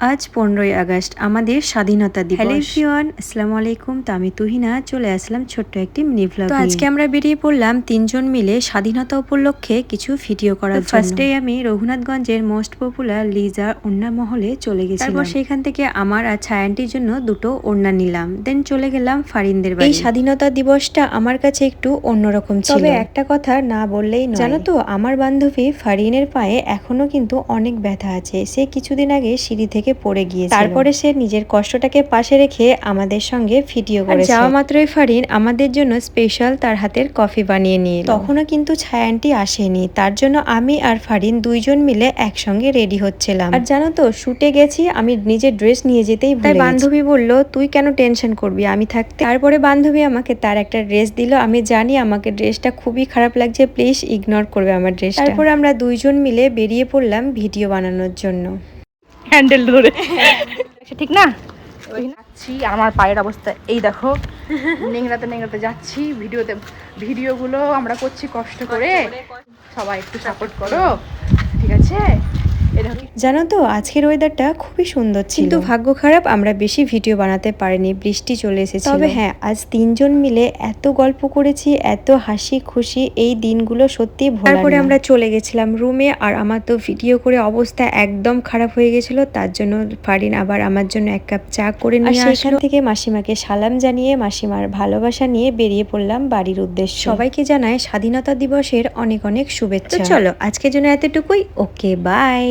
আজ 15ই আগস্ট আমাদের স্বাধীনতা দিবস। হ্যালো এভরিওয়ান, আসসালামু আলাইকুম। তো আমি তুহিনা চলে আসলাম ছোট্ট একটি মিনি ভ্লগ। তো আজকে আমরা বেরিয়ে পড়লাম তিনজন মিলে স্বাধীনতা উপলক্ষে কিছু ভিডিও করার জন্য। ফার্স্টে আমি রঘুনাথগঞ্জের মোস্ট পপুলার লিজা ওড়না মহলে চলে গেছিলাম। তারপর সেখান থেকে আমার আর ছায়ান্টির জন্য দুটো ওড়না নিলাম। দেন চলে গেলাম ফারিনদের বাড়ি। এই স্বাধীনতা দিবসটা আমার কাছে একটু অন্যরকম ছিল। তবে একটা কথা না বললেই নয়, জানো তো আমার বান্ধবী ফারিনের পায়ে এখনো কিন্তু অনেক ব্যথা আছে। সে কিছুদিন আগে সিঁড়ি থেকে পড়ে গিয়েছিল। তারপরে সে নিজের কষ্টটাকে পাশে রেখে আমাদের সঙ্গে ভিডিও করেছে। যাওয়া মাত্রই ফারিন আমাদের জন্য স্পেশাল তার হাতের কফি বানিয়ে নিয়ে এলো। তখনও কিন্তু ছায়া আন্টি আসেনি, তার জন্য আমি আর ফারিন দুইজন মিলে একসঙ্গে রেডি হচ্ছিলাম। আর জানো তো শুটে গেছি, আমি নিজের ড্রেস নিয়ে যেতেই ভুলে গেছি। বান্ধবী বলল তুই কেন টেনশন করবি, আমি থাকতে। তারপরে বান্ধবী আমাকে তার একটা ড্রেস দিল। আমি জানি আমাকে ড্রেসটা খুবই খারাপ লাগছে, প্লিজ ইগনোর করবে আমার ড্রেসটা। তারপর আমরা দুইজন মিলে বেরিয়ে পড়লাম ভিডিও বানানোর জন্য। হ্যান্ডেল ধরে ঠিক না ওই যাচ্ছি। আমার পায়ের অবস্থা এই দেখো, নেংড়াতে নেংড়াতে যাচ্ছি। ভিডিওগুলো আমরা করছি কষ্ট করে, সবাই একটু সাপোর্ট করো, ঠিক আছে? জানো তো আজকের ওয়েদারটা খুবই সুন্দর ছিল, কিন্তু ভাগ্য খারাপ আমরা বেশি ভিডিও বানাতে পারিনি, বৃষ্টি চলে এসেছিল। তবে হ্যাঁ, আজ তিনজন মিলে এত গল্প করেছি, এত হাসি খুশি, এই দিনগুলো সত্যি ভোলার না। তারপরে আমরা চলে গেছিলাম রুমে, আর আমার তো ভিডিও করে অবস্থা একদম খারাপ হয়ে গেছিল। তার জন্য ফারিন আবার আমার জন্য এক কাপ চা করে নিয়ে আসলো। সেখান থেকে মাসিমাকে সালাম জানিয়ে মাসিমার ভালোবাসা নিয়ে বেরিয়ে পড়লাম বাড়ির উদ্দেশ্যে। সবাইকে জানায় স্বাধীনতা দিবসের অনেক অনেক শুভেচ্ছা। চলো আজকের জন্য এতটুকুই, ওকে বাই।